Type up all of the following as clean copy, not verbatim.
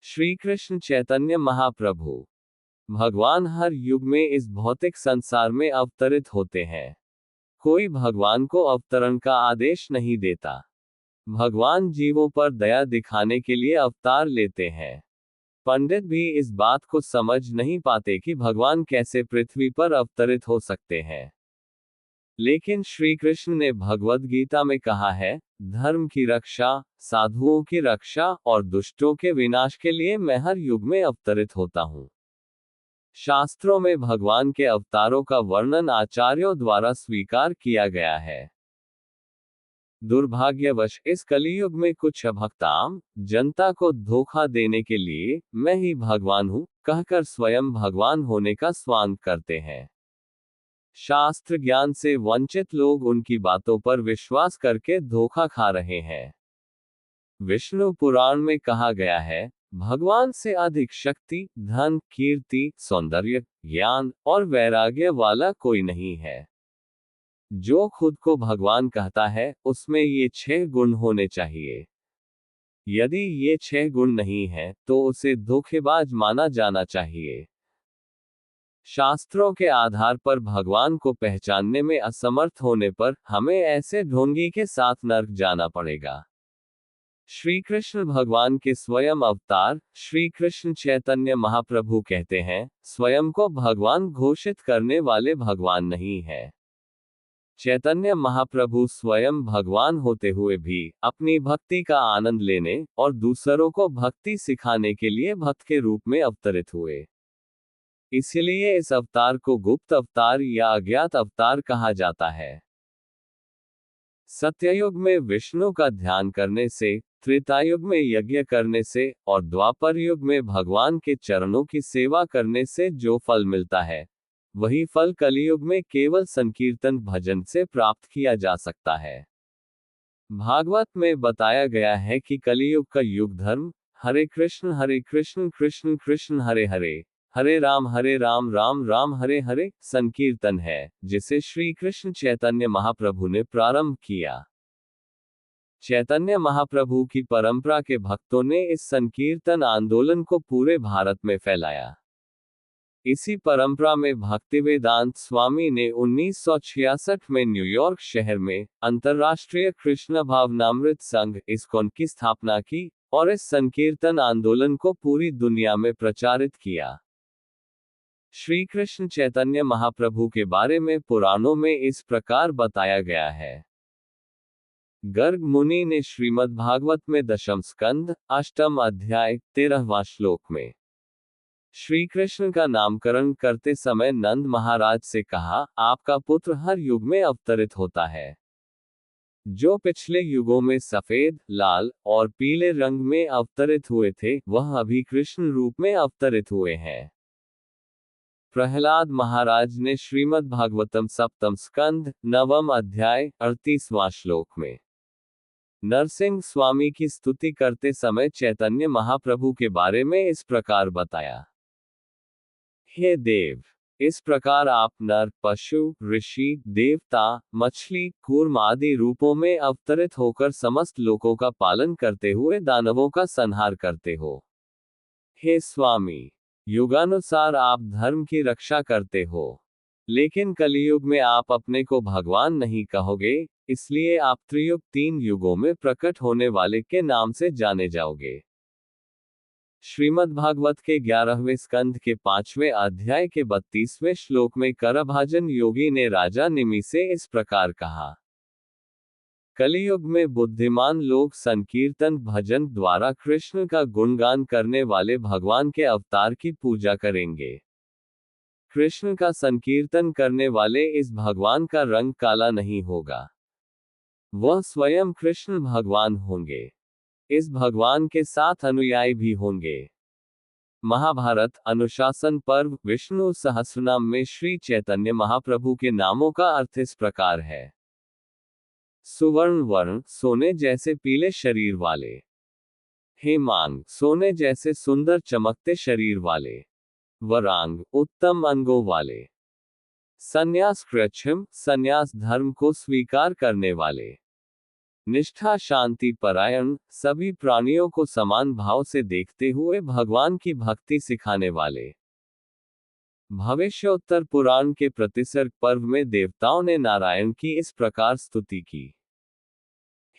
श्री कृष्ण चैतन्य महाप्रभु भगवान हर युग में इस भौतिक संसार में अवतरित होते हैं। कोई भगवान को अवतरण का आदेश नहीं देता। भगवान जीवों पर दया दिखाने के लिए अवतार लेते हैं। पंडित भी इस बात को समझ नहीं पाते कि भगवान कैसे पृथ्वी पर अवतरित हो सकते हैं। लेकिन श्री कृष्ण ने भगवद गीता में कहा है, धर्म की रक्षा, साधुओं की रक्षा और दुष्टों के विनाश के लिए मैं हर युग में अवतरित होता हूँ। शास्त्रों में भगवान के अवतारों का वर्णन आचार्यों द्वारा स्वीकार किया गया है। दुर्भाग्यवश इस कलियुग में कुछ अभक्ताम जनता को धोखा देने के लिए मैं ही भगवान हूँ कहकर स्वयं भगवान होने का स्वांग करते हैं। शास्त्र ज्ञान से वंचित लोग उनकी बातों पर विश्वास करके धोखा खा रहे हैं। विष्णु पुराण में कहा गया है, भगवान से अधिक शक्ति, धन, कीर्ति, सौंदर्य, ज्ञान और वैराग्य वाला कोई नहीं है। जो खुद को भगवान कहता है, उसमें ये 6 गुण होने चाहिए। यदि ये 6 गुण नहीं है, तो उसे धोखेबाज माना जाना चाहिए। शास्त्रों के आधार पर भगवान को पहचानने में असमर्थ होने पर हमें ऐसे ढोंगी के साथ नर्क जाना पड़ेगा। श्री कृष्ण भगवान के स्वयं अवतार श्री कृष्ण चैतन्य महाप्रभु कहते हैं, स्वयं को भगवान घोषित करने वाले भगवान नहीं है। चैतन्य महाप्रभु स्वयं भगवान होते हुए भी अपनी भक्ति का आनंद लेने और दूसरों को भक्ति सिखाने के लिए भक्त के रूप में अवतरित हुए। इसलिए इस अवतार को गुप्त अवतार या अज्ञात अवतार कहा जाता है। सत्ययुग में विष्णु का ध्यान करने से, त्रेतायुग में यज्ञ करने से और द्वापर युग में भगवान के चरणों की सेवा करने से जो फल मिलता है, वही फल कलियुग में केवल संकीर्तन भजन से प्राप्त किया जा सकता है। भागवत में बताया गया है कि कलियुग का युग धर्म हरे कृष्ण कृष्ण कृष्ण हरे हरे, हरे राम राम राम हरे हरे संकीर्तन है, जिसे श्री कृष्ण चैतन्य महाप्रभु ने प्रारंभ किया। चैतन्य महाप्रभु की परंपरा के भक्तों ने इस संकीर्तन आंदोलन को पूरे भारत में फैलाया। इसी परंपरा में भक्तिवेदांत स्वामी ने 1966 में न्यूयॉर्क शहर में अंतर्राष्ट्रीय कृष्ण भावनामृत संघ इस्कॉन की स्थापना की और इस संकीर्तन आंदोलन को पूरी दुनिया में प्रचारित किया। श्री कृष्ण चैतन्य महाप्रभु के बारे में पुराणों में इस प्रकार बताया गया है। गर्ग मुनि ने श्रीमद् भागवत में दशम स्कंद, अष्टम अध्याय, 13वां श्लोक में श्री कृष्ण का नामकरण करते समय नंद महाराज से कहा, आपका पुत्र हर युग में अवतरित होता है। जो पिछले युगों में सफेद, लाल और पीले रंग में अवतरित हुए थे, वह अभी कृष्ण रूप में अवतरित हुए हैं। प्रहलाद महाराज ने श्रीमद् भागवतम सप्तम स्कंद, 9वां अध्याय, 38वां श्लोक में नरसिंह स्वामी की स्तुति करते समय चैतन्य महाप्रभु के बारे में इस प्रकार बताया, हे देव, इस प्रकार आप नर, पशु, ऋषि, देवता, मछली, कूर्म आदि रूपों में अवतरित होकर समस्त लोकों का पालन करते हुए दानवों का संहार करते हो। हे स्वामी, युगानुसार आप धर्म की रक्षा करते हो, लेकिन कलियुग में आप अपने को भगवान नहीं कहोगे, इसलिए आप त्रियुग 3 युगों में प्रकट होने वाले के नाम से जाने जाओगे। श्रीमद् भागवत के 11वें स्कंध के 5वें अध्याय के 32वें श्लोक में करभाजन योगी ने राजा निमि से इस प्रकार कहा, कलियुग में बुद्धिमान लोग संकीर्तन भजन द्वारा कृष्ण का गुणगान करने वाले भगवान के अवतार की पूजा करेंगे। कृष्ण का संकीर्तन करने वाले इस भगवान का रंग काला नहीं होगा, वह स्वयं कृष्ण भगवान होंगे। इस भगवान के साथ अनुयायी भी होंगे। महाभारत अनुशासन पर्व विष्णु सहस्रनाम में श्री चैतन्य महाप्रभु के नामों का अर्थ इस प्रकार है, सुवर्ण वर्ण, सोने जैसे पीले शरीर वाले। हेमांग, सोने जैसे सुंदर चमकते शरीर वाले। वरांग, उत्तम अंगों वाले। संन्यास कृच्छ्म, संन्यास धर्म को स्वीकार करने वाले। निष्ठा, शांति परायण, सभी प्राणियों को समान भाव से देखते हुए भगवान की भक्ति सिखाने वाले। भविष्योत्तर पुराण के प्रतिसर्ग पर्व में देवताओं ने नारायण की इस प्रकार स्तुति की।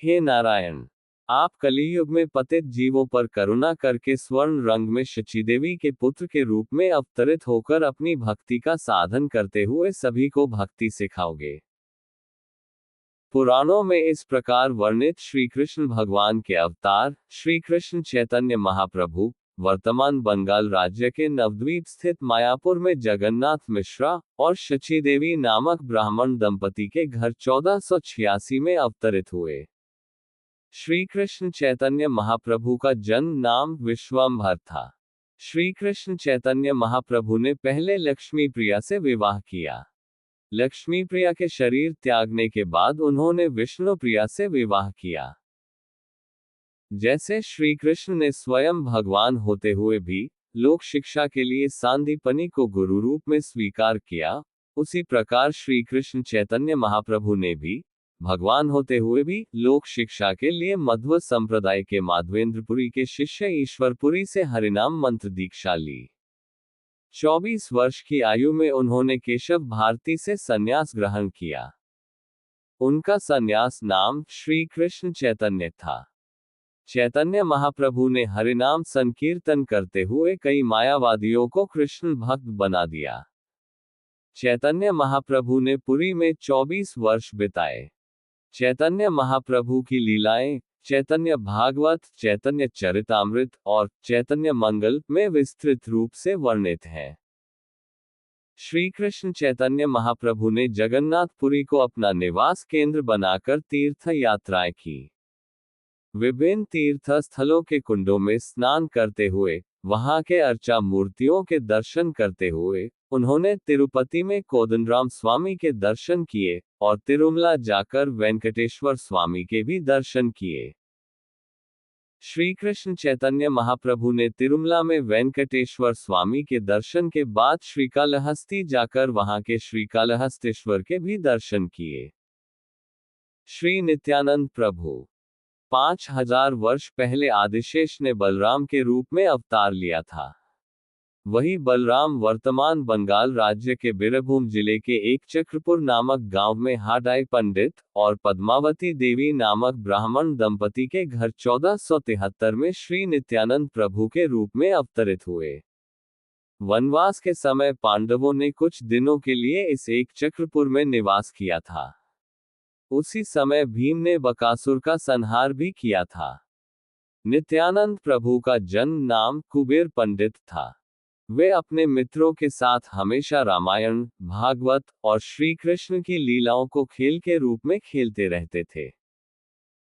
हे नारायण, आप कलियुग में पतित जीवों पर करुणा करके स्वर्ण रंग में शचीदेवी के पुत्र के रूप में अवतरित होकर अपनी भक्ति का साधन करते हुए सभी को भक्ति सिखाओगे। पुराणों में इस प्रकार वर्णित श्री कृष्ण भगवान के अवतार श्री कृष्ण चैतन्य महाप्रभु वर्तमान बंगाल राज्य के नवद्वीप स्थित मायापुर में जगन्नाथ मिश्रा और शची देवी नामक ब्राह्मण दंपति के घर 1486 में अवतरित हुए। श्री कृष्ण चैतन्य महाप्रभु का जन्म नाम विश्वम्भर था। श्री कृष्ण चैतन्य महाप्रभु ने पहले लक्ष्मी प्रिया से विवाह किया। लक्ष्मी प्रिया के शरीर त्यागने के बाद उन्होंने विष्णु प्रिया से विवाह किया। जैसे श्री कृष्ण ने स्वयं भगवान होते हुए भी लोक शिक्षा के लिए सांदीपनि को गुरु रूप में स्वीकार किया, उसी प्रकार श्री कृष्ण चैतन्य महाप्रभु ने भी भगवान होते हुए भी लोक शिक्षा के लिए मध्व संप्रदाय के माधवेंद्रपुरी के शिष्य ईश्वरपुरी से हरिनाम मंत्र दीक्षा ली। 24 वर्ष की आयु में उन्होंने केशव भारती से संन्यास ग्रहण किया। उनका संन्यास नाम श्री कृष्ण चैतन्य था। चैतन्य महाप्रभु ने हरिनाम संकीर्तन करते हुए कई मायावादियों को कृष्ण भक्त बना दिया। चैतन्य महाप्रभु ने पुरी में 24 वर्ष बिताए। चैतन्य महाप्रभु की लीलाएं चैतन्य भागवत, चैतन्य चरितामृत और चैतन्य मंगल में विस्तृत रूप से वर्णित हैं। श्री कृष्ण चैतन्य महाप्रभु ने जगन्नाथपुरी को अपना निवास केंद्र बनाकर तीर्थ यात्राएं की। विभिन्न तीर्थ स्थलों के कुंडों में स्नान करते हुए, वहां के अर्चा मूर्तियों के दर्शन करते हुए, उन्होंने तिरुपति में कोदंडराम स्वामी के दर्शन किए और तिरुमला जाकर वेंकटेश्वर स्वामी के भी दर्शन किए। श्री कृष्ण चैतन्य महाप्रभु ने तिरुमला में वेंकटेश्वर स्वामी के दर्शन के बाद श्रीकालहस्ती जाकर वहां के श्रीकालहस्तेश्वर के भी दर्शन किए। श्री नित्यानंद प्रभु 5000 वर्ष पहले आदिशेष ने बलराम के रूप में अवतार लिया था। वही बलराम वर्तमान बंगाल राज्य के बीरभूम जिले के एक चक्रपुर नामक गांव में हाडाई पंडित और पद्मावती देवी नामक ब्राह्मण दंपति के घर 1473 में श्री नित्यानंद प्रभु के रूप में अवतरित हुए। वनवास के समय पांडवों ने कुछ दिनों के लिए इस एक चक्रपुर में निवास किया था। उसी समय भीम ने बकासुर का संहार भी किया था। नित्यानंद प्रभु का जन्म नाम कुबेर पंडित था। वे अपने मित्रों के साथ हमेशा रामायण, भागवत और श्री कृष्ण की लीलाओं को खेल के रूप में खेलते रहते थे।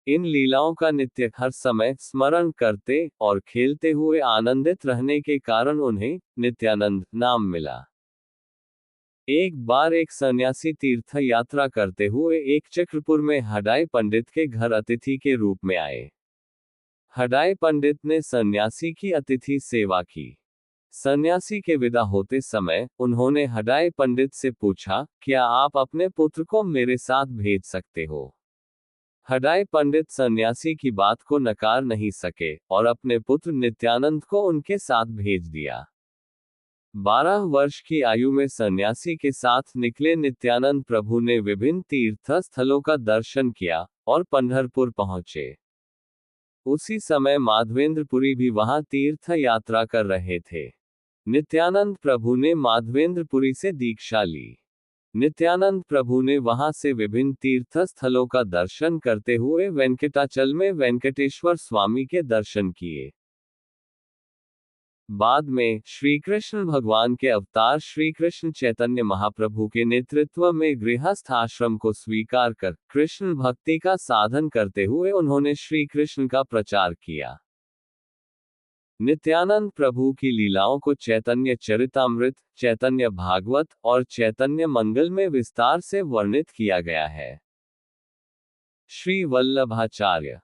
इन लीलाओं का नित्य हर समय स्मरण करते और खेलते हुए आनंदित रहने के कारण उन्हें नित्यानंद नाम मिला। एक बार एक सन्यासी तीर्थ यात्रा करते हुए एक चक्रपुर में हडाई पंडित के घर अतिथि के रूप में आए। हडाई पंडित ने सन्यासी की अतिथि सेवा की। सन्यासी के विदा होते समय उन्होंने हडाई पंडित से पूछा, क्या आप अपने पुत्र को मेरे साथ भेज सकते हो? हडाई पंडित सन्यासी की बात को नकार नहीं सके और अपने पुत्र नित्यानंद को उनके साथ भेज दिया। 12 वर्ष की आयु में सन्यासी के साथ निकले नित्यानंद प्रभु ने विभिन्न तीर्थ स्थलों का दर्शन किया और पंढरपुर पहुंचे। उसी समय माधवेंद्रपुरी भी वहां तीर्थ यात्रा कर रहे थे। नित्यानंद प्रभु ने माधवेंद्रपुरी से दीक्षा ली। नित्यानंद प्रभु ने वहां से विभिन्न तीर्थ स्थलों का दर्शन करते हुए वेंकटाचल में वेंकटेश्वर स्वामी के दर्शन किए। बाद में श्री कृष्ण भगवान के अवतार श्री कृष्ण चैतन्य महाप्रभु के नेतृत्व में गृहस्थ आश्रम को स्वीकार कर कृष्ण भक्ति का साधन करते हुए उन्होंने श्री कृष्ण का प्रचार किया। नित्यानंद प्रभु की लीलाओं को चैतन्य चरितामृत, चैतन्य भागवत और चैतन्य मंगल में विस्तार से वर्णित किया गया है। श्री वल्लभाचार्य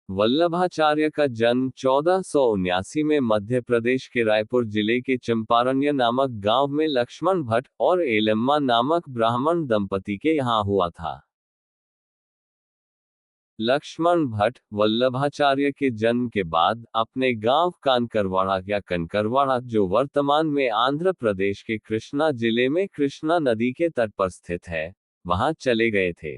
वल्लभाचार्य का जन्म 1479 में मध्य प्रदेश के रायपुर जिले के चंपारण्य नामक गांव में लक्ष्मण भट्ट और एलम्मा नामक ब्राह्मण दंपति के यहाँ हुआ था। लक्ष्मण भट्ट वल्लभाचार्य के जन्म के बाद अपने गांव कानकरवाड़ा या कनकरवाड़ा, जो वर्तमान में आंध्र प्रदेश के कृष्णा जिले में कृष्णा नदी के तट पर स्थित है, वहां चले गए थे।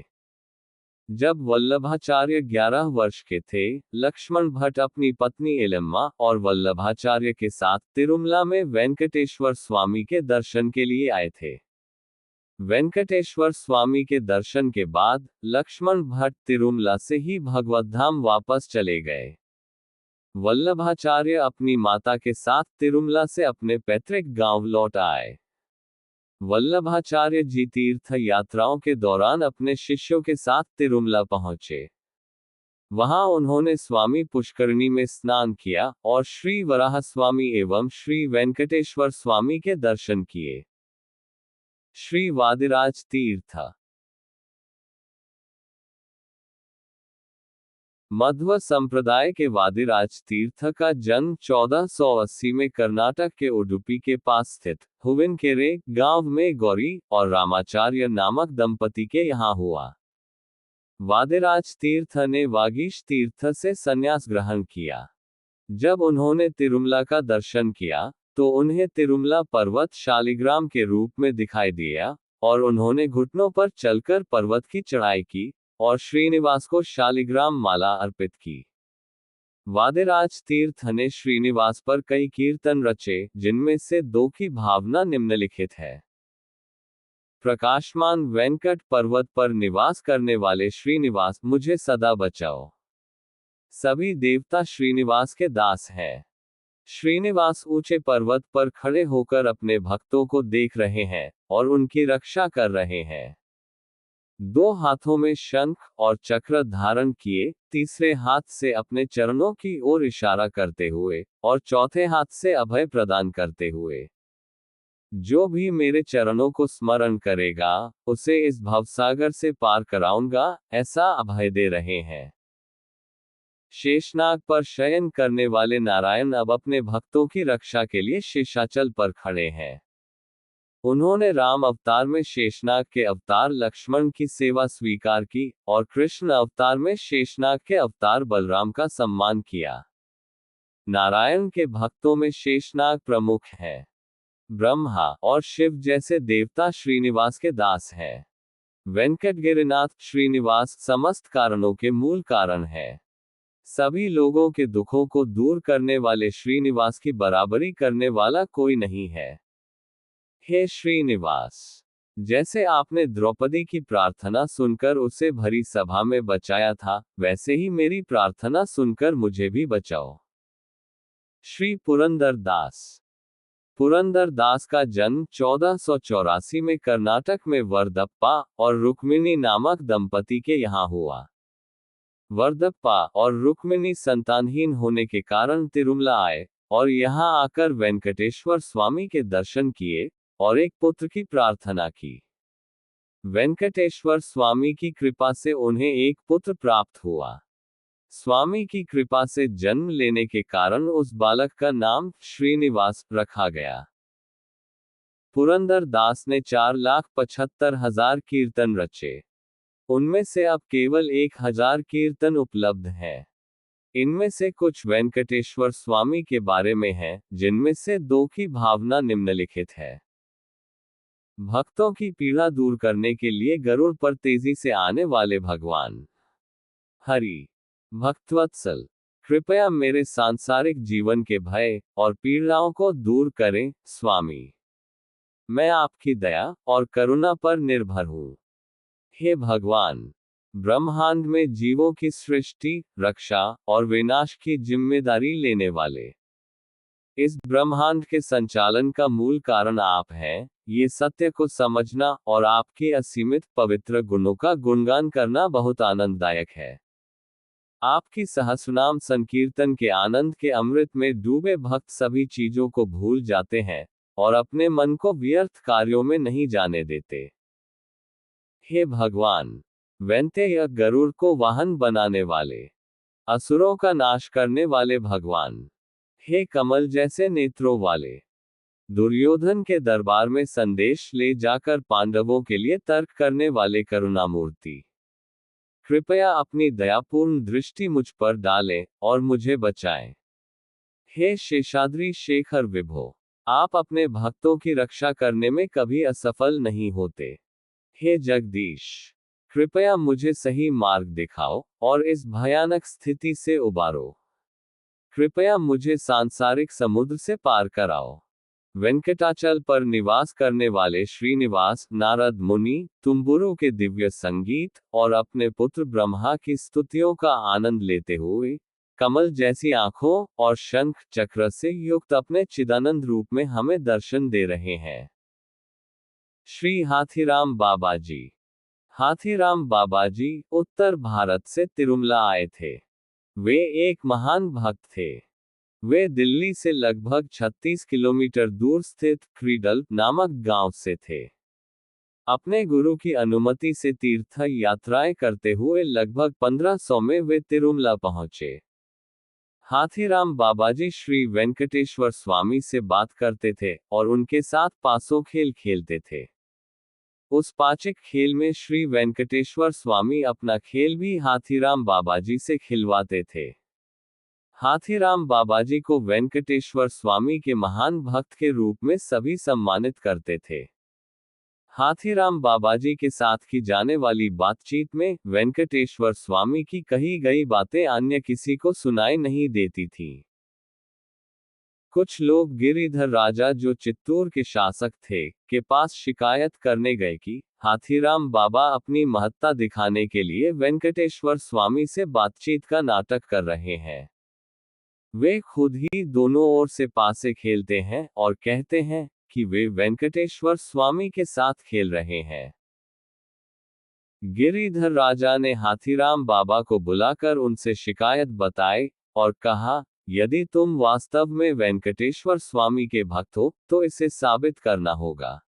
जब वल्लभाचार्य 11 वर्ष के थे, लक्ष्मण भट्ट अपनी पत्नी एलम्मा और वल्लभाचार्य के साथ तिरुमला में वेंकटेश्वर स्वामी के दर्शन के लिए आए थे। वेंकटेश्वर स्वामी के दर्शन के बाद लक्ष्मण भट्ट तिरुमला से ही भगवतधाम वापस चले गए। वल्लभाचार्य अपनी माता के साथ तिरुमला से अपने पैतृक गांव लौट आए। वल्लभाचार्य जी तीर्थ यात्राओं के दौरान अपने शिष्यों के साथ तिरुमला पहुंचे। वहां उन्होंने स्वामी पुष्करणी में स्नान किया और श्री वराह स्वामी एवं श्री वेंकटेश्वर स्वामी के दर्शन किए। श्री वादिराज तीर्थ मध्व संप्रदाय के वादिराज तीर्थ का जन्म 1480 में कर्नाटक के उडुपी के पास स्थित हुविनकेरे गांव में गौरी और रामाचार्य नामक दंपति के यहाँ हुआ। वादिराज तीर्थ ने वागीश तीर्थ से संन्यास ग्रहण किया। जब उन्होंने तिरुमला का दर्शन किया तो उन्हें तिरुमला पर्वत शालिग्राम के रूप में दिखाई दिया और उन्होंने घुटनों पर चलकर पर्वत की चढ़ाई की और श्रीनिवास को शालिग्राम माला अर्पित की। वादिराज तीर्थ ने श्रीनिवास पर कई कीर्तन रचे, जिनमें से 2 की भावना निम्नलिखित है। प्रकाशमान वेंकट पर्वत पर निवास करने वाले श्रीनिवास, मुझे सदा बचाओ। सभी देवता श्रीनिवास के दास हैं। श्रीनिवास ऊंचे पर्वत पर खड़े होकर अपने भक्तों को देख रहे हैं और उनकी रक्षा कर रहे हैं। 2 हाथों में शंख और चक्र धारण किए, तीसरे हाथ से अपने चरणों की ओर इशारा करते हुए और चौथे हाथ से अभय प्रदान करते हुए, जो भी मेरे चरणों को स्मरण करेगा उसे इस भवसागर से पार कराऊंगा, ऐसा अभय दे रहे हैं। शेषनाग पर शयन करने वाले नारायण अब अपने भक्तों की रक्षा के लिए शेषाचल पर खड़े हैं। उन्होंने राम अवतार में शेषनाग के अवतार लक्ष्मण की सेवा स्वीकार की और कृष्ण अवतार में शेषनाग के अवतार बलराम का सम्मान किया। नारायण के भक्तों में शेषनाग प्रमुख है। ब्रह्मा और शिव जैसे देवता श्रीनिवास के दास हैं। वेंकटगिरिनाथ श्रीनिवास समस्त कारणों के मूल कारण है। सभी लोगों के दुखों को दूर करने वाले श्रीनिवास की बराबरी करने वाला कोई नहीं है। हे श्रीनिवास, जैसे आपने द्रौपदी की प्रार्थना सुनकर उसे भरी सभा में बचाया था, वैसे ही मेरी प्रार्थना सुनकर मुझे भी बचाओ। श्री पुरंदर दास। पुरंदर दास का जन्म 1484 में कर्नाटक में वरदप्पा और रुक्मिणी नामक दंपति के यहाँ हुआ। वरदप्पा और रुक्मिणी संतानहीन होने के कारण तिरुमला आए और यहाँ आकर वेंकटेश्वर स्वामी के दर्शन किए और एक पुत्र की प्रार्थना की। वेंकटेश्वर स्वामी की कृपा से उन्हें एक पुत्र प्राप्त हुआ। स्वामी की कृपा से जन्म लेने के कारण उस बालक का नाम श्रीनिवास रखा गया। पुरंदर दास ने 4,75,000 कीर्तन रचे। उनमें से अब केवल 1,000 कीर्तन उपलब्ध हैं। इनमें से कुछ वेंकटेश्वर स्वामी के बारे में हैं, जिनमें से 2 की भावना निम्नलिखित है। भक्तों की पीड़ा दूर करने के लिए गरुड़ पर तेजी से आने वाले भगवान हरि। भक्तवत्सल, कृपया मेरे सांसारिक जीवन के भय और पीड़ाओं को दूर करें, स्वामी। मैं आपकी दया और करुणा पर निर्भर हूँ। हे भगवान, ब्रह्मांड में जीवों की सृष्टि, रक्षा और विनाश की जिम्मेदारी लेने वाले, इस ब्रह्मांड के संचालन का मूल कारण आप हैं, ये सत्य को समझना और आपके असीमित पवित्र गुणों का गुणगान करना बहुत आनंददायक है। आपकी सहस्रनाम संकीर्तन के आनंद के अमृत में डूबे भक्त सभी चीजों को भूल जाते हैं और अपने मन को व्यर्थ कार्यों में नहीं जाने देते। हे भगवान, वैंतेय गरुड़ को वाहन बनाने वाले, असुरों का नाश करने वाले भगवान, हे कमल जैसे नेत्रों वाले, दुर्योधन के दरबार में संदेश ले जाकर पांडवों के लिए तर्क करने वाले करुणामूर्ति, कृपया अपनी दयापूर्ण दृष्टि मुझ पर डालें और मुझे बचाएं। हे शेषाद्रि शेखर विभो, आप अपने भक्तों की रक्षा करने में कभी असफल नहीं होते। हे जगदीश, कृपया मुझे सही मार्ग दिखाओ और इस भयानक स्थिति से उबारो। कृपया मुझे सांसारिक समुद्र से पार कराओ। वेंकटाचल पर निवास करने वाले श्रीनिवास नारद मुनि तुम्बुरु के दिव्य संगीत और अपने पुत्र ब्रह्मा की स्तुतियों का आनंद लेते हुए कमल जैसी आंखों और शंख चक्र से युक्त अपने चिदानंद रूप में हमें दर्शन दे रहे हैं। श्री हाथीराम बाबा जी। हाथीराम बाबा जी उत्तर भारत से तिरुमला आए थे। वे एक महान भक्त थे। वे दिल्ली से लगभग 36 किलोमीटर दूर स्थित क्रीडल नामक गांव से थे। अपने गुरु की अनुमति से तीर्थ यात्राएं करते हुए लगभग 1500 में वे तिरुमला पहुंचे। हाथीराम बाबाजी श्री वेंकटेश्वर स्वामी से बात करते थे और उनके साथ पासों खेल खेलते थे। उस पाचिक खेल में श्री वेंकटेश्वर स्वामी अपना खेल भी हाथीराम बाबाजी से खिलवाते थे। हाथीराम बाबाजी को वेंकटेश्वर स्वामी के महान भक्त के रूप में सभी सम्मानित करते थे। हाथीराम बाबाजी के साथ की जाने वाली बातचीत में वेंकटेश्वर स्वामी की कही गई बातें अन्य किसी को सुनाई नहीं देती थी। कुछ लोग गिरिधर राजा, जो चित्तूर के शासक थे, के पास शिकायत करने गए कि हाथीराम बाबा अपनी महत्ता दिखाने के लिए वेंकटेश्वर स्वामी से बातचीत का नाटक कर रहे हैं। वे खुद ही दोनों ओर से पासे खेलते हैं और कहते हैं कि वे वेंकटेश्वर स्वामी के साथ खेल रहे हैं। गिरिधर राजा ने हाथीराम बाबा को बुलाकर उनसे शिकायत बताई और कहा, यदि तुम वास्तव में वेंकटेश्वर स्वामी के भक्त हो तो इसे साबित करना होगा।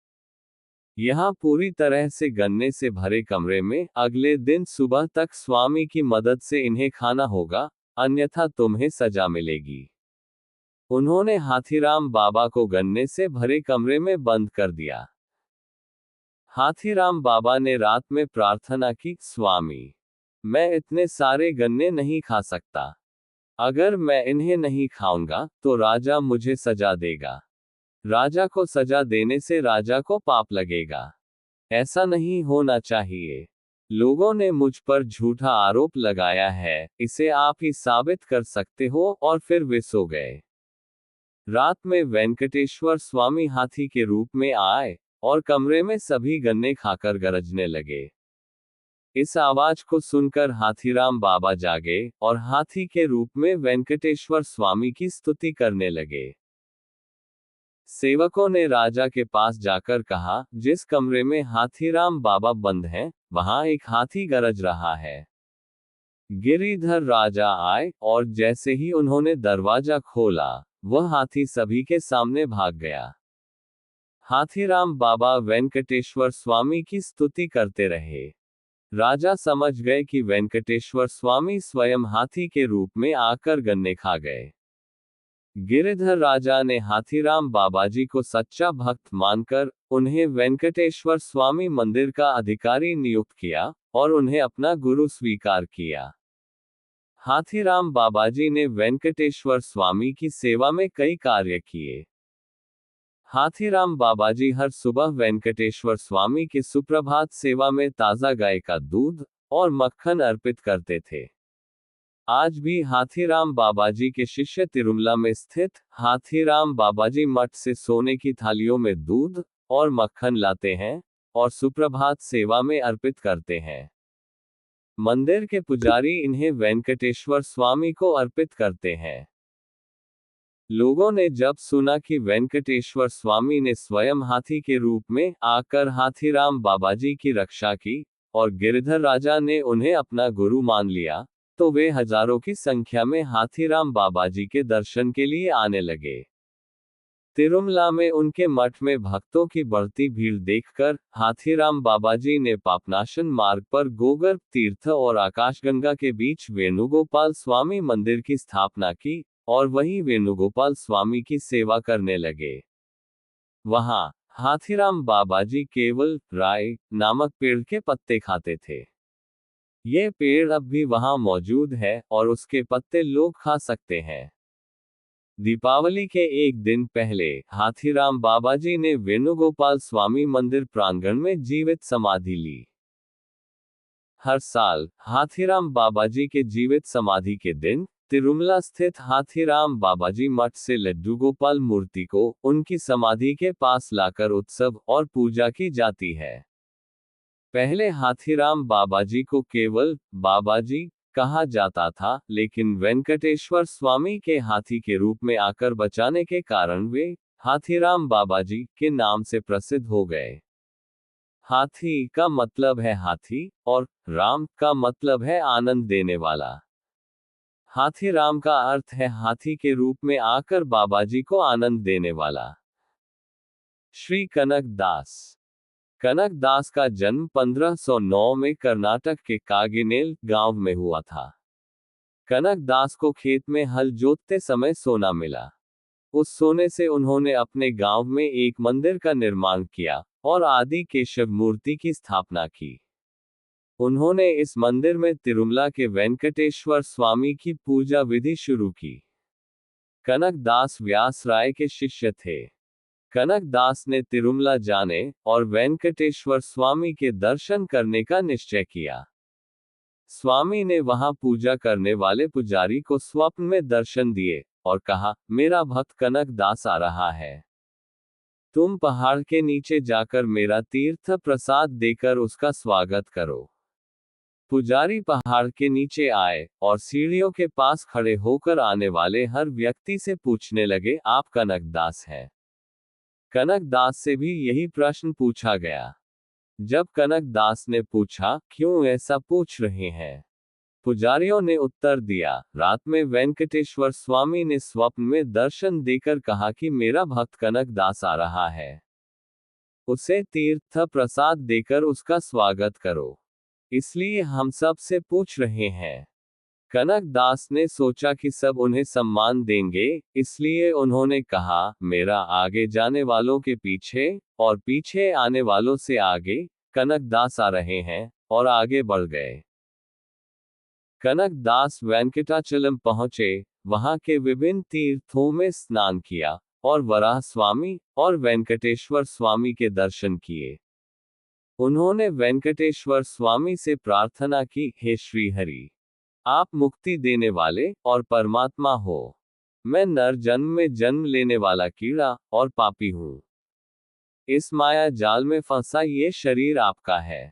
यहाँ पूरी तरह से गन्ने से भरे कमरे में अगले दिन सुबह तक स्वामी की मदद से इन्हें खाना होगा, अन्यथा तुम्हें सजा मिलेगी। उन्होंने हाथीराम बाबा को गन्ने से भरे कमरे में बंद कर दिया। हाथीराम बाबा ने रात में प्रार्थना की, स्वामी, मैं इतने सारे गन्ने नहीं खा सकता। अगर मैं इन्हें नहीं खाऊंगा तो राजा मुझे सजा देगा। राजा को सजा देने से राजा को पाप लगेगा। ऐसा नहीं होना चाहिए। लोगों ने मुझ पर झूठा आरोप लगाया है, इसे आप ही साबित कर सकते हो। और फिर वे सो गए। रात में वेंकटेश्वर स्वामी हाथी के रूप में आए और कमरे में सभी गन्ने खाकर गरजने लगे। इस आवाज को सुनकर हाथीराम बाबा जागे और हाथी के रूप में वेंकटेश्वर स्वामी की स्तुति करने लगे। सेवकों ने राजा के पास जाकर कहा, जिस कमरे में हाथीराम बाबा बंद हैं, वहां एक हाथी गरज रहा है। गिरिधर राजा आए और जैसे ही उन्होंने दरवाजा खोला, वह हाथी सभी के सामने भाग गया। हाथीराम बाबा वेंकटेश्वर स्वामी की स्तुति करते रहे। राजा समझ गए कि वेंकटेश्वर स्वामी स्वयं हाथी के रूप में आकर गन्ने खा गए। गिरिधर राजा ने हाथीराम बाबाजी को सच्चा भक्त मानकर उन्हें वेंकटेश्वर स्वामी मंदिर का अधिकारी नियुक्त किया और उन्हें अपना गुरु स्वीकार किया। हाथीराम बाबाजी ने वेंकटेश्वर स्वामी की सेवा में कई कार्य किए। हाथीराम बाबाजी हर सुबह वेंकटेश्वर स्वामी के सुप्रभात सेवा में ताजा गाय का दूध और मक्खन अर्पित करते थे। आज भी हाथीराम बाबाजी के शिष्य तिरुमला में स्थित हाथीराम बाबाजी मठ से सोने की थालियों में दूध और मक्खन लाते हैं और सुप्रभात सेवा में अर्पित करते हैं। मंदिर के पुजारी इन्हें वेंकटेश्वर स्वामी को अर्पित करते हैं। लोगों ने जब सुना कि वेंकटेश्वर स्वामी ने स्वयं हाथी के रूप में आकर हाथीराम बाबाजी की रक्षा की और गिरिधर राजा ने उन्हें अपना गुरु मान लिया, तो वे हजारों की संख्या में हाथीराम बाबाजी के दर्शन के लिए आने लगे। तिरुमला में उनके मठ में भक्तों की बढ़ती भीड़ देखकर हाथीराम बाबाजी ने पापनाशन मार्ग पर गोगर्भ तीर्थ और आकाशगंगा के बीच वेणुगोपाल स्वामी मंदिर की स्थापना की और वहीं वेणुगोपाल स्वामी की सेवा करने लगे। वहां हाथीराम बाबाजी केवल राई नामक पेड़ के पत्ते खाते थे। ये पेड़ अब भी वहां मौजूद है और उसके पत्ते लोग खा सकते हैं। दीपावली के एक दिन पहले हाथीराम बाबाजी ने वेणुगोपाल स्वामी मंदिर प्रांगण में जीवित समाधि ली। हर साल हाथीराम बाबाजी के जीवित समाधि के दिन तिरुमला स्थित हाथीराम बाबाजी मठ से लड्डू गोपाल मूर्ति को उनकी समाधि के पास लाकर उत्सव और पूजा की जाती है। पहले हाथीराम बाबाजी को केवल बाबाजी कहा जाता था, लेकिन वेंकटेश्वर स्वामी के हाथी के रूप में आकर बचाने के कारण वे हाथीराम बाबाजी के नाम से प्रसिद्ध हो गए। हाथी का मतलब है हाथी और राम का मतलब है आनंद देने वाला। हाथीराम का अर्थ है हाथी के रूप में आकर बाबाजी को आनंद देने वाला। श्री कनक दास। कनक दास का जन्म 1509 में कर्नाटक के कागिनेल गांव में हुआ था। कनक दास को खेत में हल जोतते समय सोना मिला। उस सोने से उन्होंने अपने गांव में एक मंदिर का निर्माण किया और आदि केशव मूर्ति की स्थापना की। उन्होंने इस मंदिर में तिरुमला के वेंकटेश्वर स्वामी की पूजा विधि शुरू की। कनक दास व्यास राय के शिष्य थे। कनक दास ने तिरुमला जाने और वेंकटेश्वर स्वामी के दर्शन करने का निश्चय किया। स्वामी ने वहां पूजा करने वाले पुजारी को स्वप्न में दर्शन दिए और कहा, मेरा भक्त कनक दास आ रहा है। तुम पहाड़ के नीचे जाकर मेरा तीर्थ प्रसाद देकर उसका स्वागत करो। पुजारी पहाड़ के नीचे आए और सीढ़ियों के पास खड़े होकर आने वाले हर व्यक्ति से पूछने लगे, आप कनक दास हैं? कनक दास से भी यही प्रश्न पूछा गया। जब कनक दास ने पूछा, क्यों ऐसा पूछ रहे हैं? पुजारियों ने उत्तर दिया, रात में वेंकटेश्वर स्वामी ने स्वप्न में दर्शन देकर कहा कि मेरा भक्त कनक दास आ रहा है। उसे तीर्थ प्रसाद देकर उसका स्वागत करो। इसलिए हम सब से पूछ रहे हैं। कनक दास ने सोचा कि सब उन्हें सम्मान देंगे, इसलिए उन्होंने कहा, मेरा आगे जाने वालों के पीछे और पीछे आने वालों से आगे कनक दास आ रहे हैं, और आगे बढ़ गए। कनक दास वेंकटाचलम पहुंचे, वहां के विभिन्न तीर्थों में स्नान किया और वराह स्वामी और वेंकटेश्वर स्वामी के दर्शन किए। उन्होंने वेंकटेश्वर स्वामी से प्रार्थना की, हे श्री हरि, आप मुक्ति देने वाले और परमात्मा हो। मैं नर जन्म में जन्म लेने वाला कीड़ा और पापी हूँ। इस माया जाल में फंसा ये शरीर आपका है।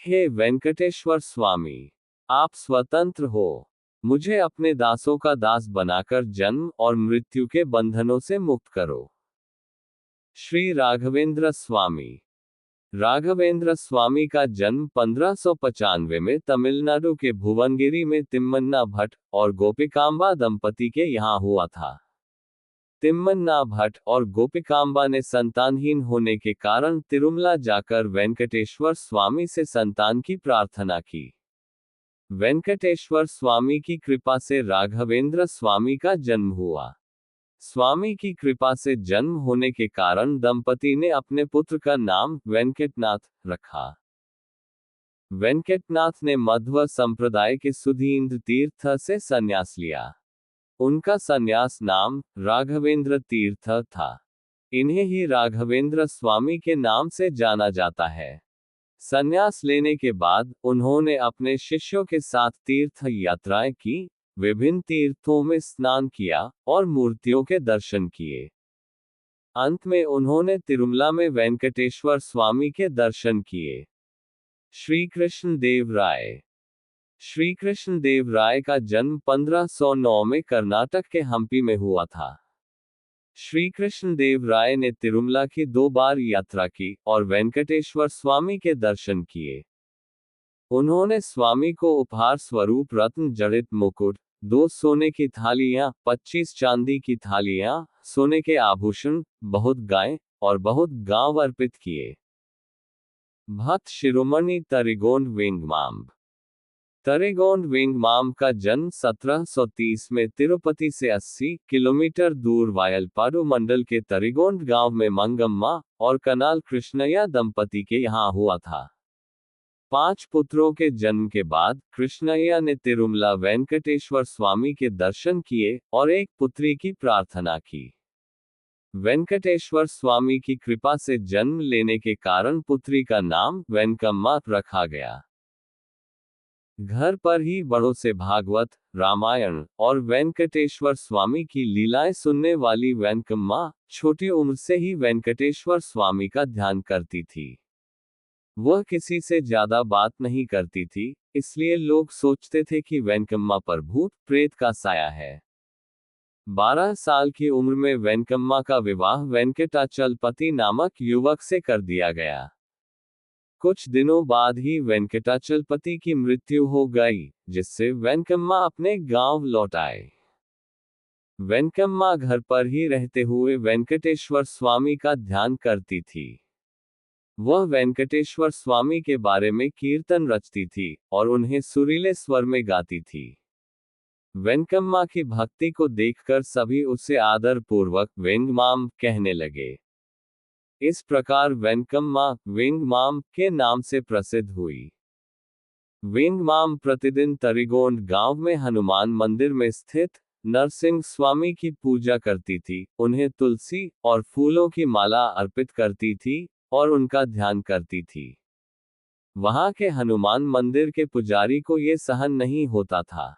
हे वेंकटेश्वर स्वामी, आप स्वतंत्र हो। मुझे अपने दासों का दास बनाकर जन्म और मृत्यु के बंधनों से मुक्त करो। श्री राघवेंद्र स्वामी। राघवेंद्र स्वामी का जन्म 1595 में तमिलनाडु के भुवनगिरी में तिम्मन्ना भट्ट और गोपिकांबा दंपति के यहाँ हुआ था। तिम्मन्ना भट्ट और गोपिकांबा ने संतानहीन होने के कारण तिरुमला जाकर वेंकटेश्वर स्वामी से संतान की प्रार्थना की। वेंकटेश्वर स्वामी की कृपा से राघवेंद्र स्वामी का जन्म हुआ। स्वामी की कृपा से जन्म होने के कारण दंपति ने अपने पुत्र का नाम वेंकटनाथ रखा। वेंकटनाथ ने मध्व संप्रदाय के सुधींद्र तीर्थ से संन्यास लिया। उनका संन्यास नाम राघवेंद्र तीर्थ था। इन्हें ही राघवेंद्र स्वामी के नाम से जाना जाता है। संन्यास लेने के बाद उन्होंने अपने शिष्यों के साथ तीर्थ यात्राएं की, विभिन्न तीर्थों में स्नान किया और मूर्तियों के दर्शन किए। अंत में उन्होंने तिरुमला में वेंकटेश्वर स्वामी के दर्शन किए। श्री कृष्ण देव राय। श्री कृष्ण देव राय का जन्म 1509 में कर्नाटक के हम्पी में हुआ था। श्री कृष्ण देव राय ने तिरुमला की 2 बार यात्रा की और वेंकटेश्वर स्वामी के दर्शन किए। उन्होंने स्वामी को उपहार स्वरूप रत्न जड़ित मुकुट, 2 सोने की थालियां, 25 चांदी की थालियां, सोने के आभूषण, बहुत गाय और बहुत गांव अर्पित किए। भक्त शिरोमणि तरिगोंड वेंगमाम। तरिगोंड वेंगमाम का जन्म 1730 में तिरुपति से 80 किलोमीटर दूर वायलपाडु मंडल के तरिगोंड गांव में मंगम्मा और कनाल कृष्णಯ್ಯ दंपति के यहाँ हुआ था। 5 पुत्रों के जन्म के बाद कृष्णయ్య ने तिरुमला वेंकटेश्वर स्वामी के दर्शन किए और एक पुत्री की प्रार्थना की। वेंकटेश्वर स्वामी की कृपा से जन्म लेने के कारण पुत्री का नाम वेंकम्मा रखा गया। घर पर ही बड़ों से भागवत, रामायण और वेंकटेश्वर स्वामी की लीलाएं सुनने वाली वेंकम्मा छोटी उम्र से ही वेंकटेश्वर स्वामी का ध्यान करती थी। वह किसी से ज्यादा बात नहीं करती थी, इसलिए लोग सोचते थे कि वेंकम्मा पर भूत प्रेत का साया है। 12 साल की उम्र में वेंकम्मा का विवाह वेंकटाचलपति नामक युवक से कर दिया गया। कुछ दिनों बाद ही वेंकटाचलपति की मृत्यु हो गई, जिससे वेंकम्मा अपने गांव लौट आए। वेंकम्मा घर पर ही रहते हुए वेंकटेश्वर स्वामी का ध्यान करती थी। वह वेंकटेश्वर स्वामी के बारे में कीर्तन रचती थी और उन्हें सुरीले स्वर में गाती थी। वेंकम्मा की भक्ति को देखकर सभी उसे आदर पूर्वक वेंगमाम कहने लगे। इस प्रकार वेंकम्मा वेंगमाम के नाम से प्रसिद्ध हुई। वेंगमाम प्रतिदिन तरिगोंड गांव में हनुमान मंदिर में स्थित नरसिंह स्वामी की पूजा करती थी, उन्हें तुलसी और फूलों की माला अर्पित करती थी और उनका ध्यान करती थी। वहां के हनुमान मंदिर के पुजारी को यह सहन नहीं होता था।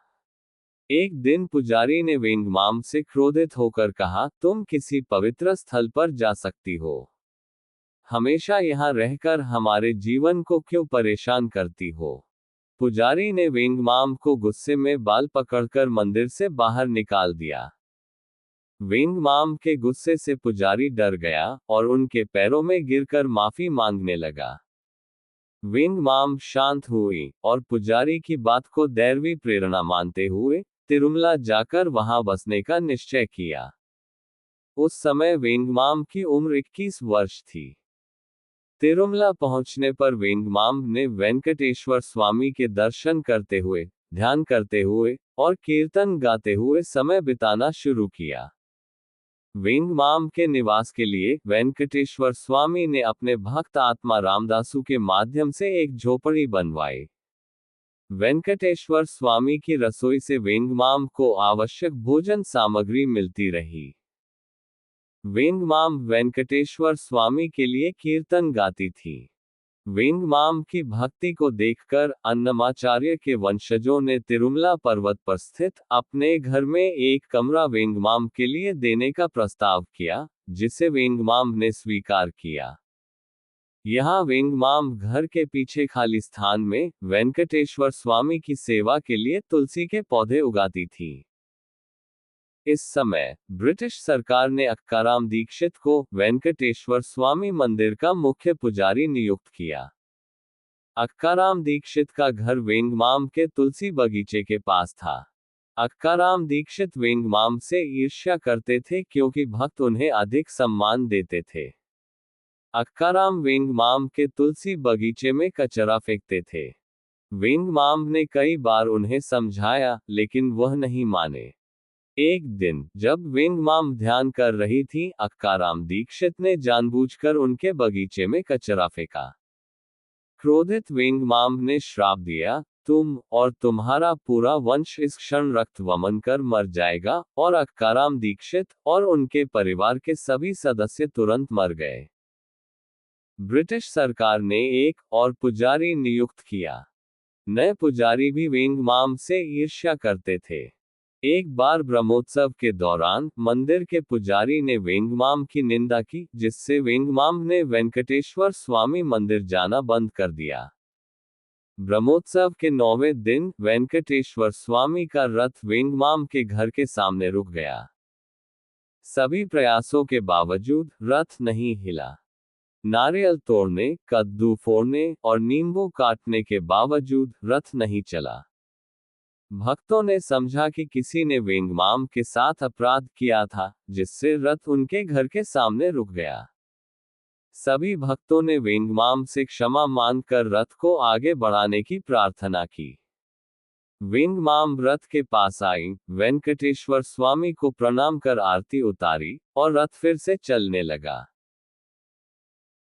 एक दिन पुजारी ने वेंगमाम से क्रोधित होकर कहा, तुम किसी पवित्र स्थल पर जा सकती हो, हमेशा यहाँ रहकर हमारे जीवन को क्यों परेशान करती हो। पुजारी ने वेंगमाम को गुस्से में बाल पकड़कर मंदिर से बाहर निकाल दिया। वेंगमाम के गुस्से से पुजारी डर गया और उनके पैरों में गिरकर माफी मांगने लगा। वेंगमाम शांत हुई और पुजारी की बात को दैवी प्रेरणा मानते हुए तिरुमला जाकर वहां बसने का निश्चय किया। उस समय वेंगमाम की उम्र 21 वर्ष थी। तिरुमला पहुंचने पर वेंगमाम ने वेंकटेश्वर स्वामी के दर्शन करते हुए, ध्यान करते हुए और कीर्तन गाते हुए समय बिताना शुरू किया। वेंगमाम के निवास के लिए वेंकटेश्वर स्वामी ने अपने भक्त आत्मा रामदासु के माध्यम से एक झोपड़ी बनवाई। वेंकटेश्वर स्वामी की रसोई से वेंगमाम को आवश्यक भोजन सामग्री मिलती रही। वेंगमाम वेंकटेश्वर स्वामी के लिए कीर्तन गाती थी। वेंगमाम की भक्ति को देखकर अन्नमाचार्य के वंशजों ने तिरुमला पर्वत पर स्थित अपने घर में एक कमरा वेंगमाम के लिए देने का प्रस्ताव किया, जिसे वेंगमाम ने स्वीकार किया। यहाँ वेंगमाम घर के पीछे खाली स्थान में वेंकटेश्वर स्वामी की सेवा के लिए तुलसी के पौधे उगाती थी। इस समय ब्रिटिश सरकार ने अक्काराम दीक्षित को वेंकटेश्वर स्वामी मंदिर का मुख्य पुजारी नियुक्त किया। अक्काराम दीक्षित का घर वेंगमाम के तुलसी बगीचे के पास था। अक्काराम दीक्षित वेंगमाम से ईर्ष्या करते थे क्योंकि भक्त उन्हें अधिक सम्मान देते थे। अक्काराम वेंगमाम के तुलसी बगीचे में कचरा फेंकते थे। वेंगमाम ने कई बार उन्हें समझाया, लेकिन वह नहीं माने। एक दिन जब वेंगमाम ध्यान कर रही थी, अक्काराम दीक्षित ने जानबूझकर उनके बगीचे में कचरा फेंका। क्रोधित वेंगमाम ने श्राप दिया, तुम और तुम्हारा पूरा वंश इस क्षण रक्त वमन कर मर जाएगा, और अक्काराम दीक्षित और उनके परिवार के सभी सदस्य तुरंत मर गए। ब्रिटिश सरकार ने एक और पुजारी नियुक्त किया। नए पुजारी भी वेंगमाम से ईर्ष्या करते थे। एक बार ब्रह्मोत्सव के दौरान मंदिर के पुजारी ने वेंगमाम की निंदा की, जिससे वेंगमाम ने वेंकटेश्वर स्वामी मंदिर जाना बंद कर दिया। ब्रह्मोत्सव के 9वें दिन वेंकटेश्वर स्वामी का रथ वेंगमाम के घर के सामने रुक गया। सभी प्रयासों के बावजूद रथ नहीं हिला। नारियल तोड़ने, कद्दू फोड़ने और नींबू काटने के बावजूद रथ नहीं चला। भक्तों ने समझा कि किसी ने वेंगमाम के साथ अपराध किया था, जिससे रथ उनके घर के सामने रुक गया। सभी भक्तों ने वेंगमाम से क्षमा मांगकर रथ को आगे बढ़ाने की प्रार्थना की। वेंगमाम रथ के पास आई, वेंकटेश्वर स्वामी को प्रणाम कर आरती उतारी और रथ फिर से चलने लगा।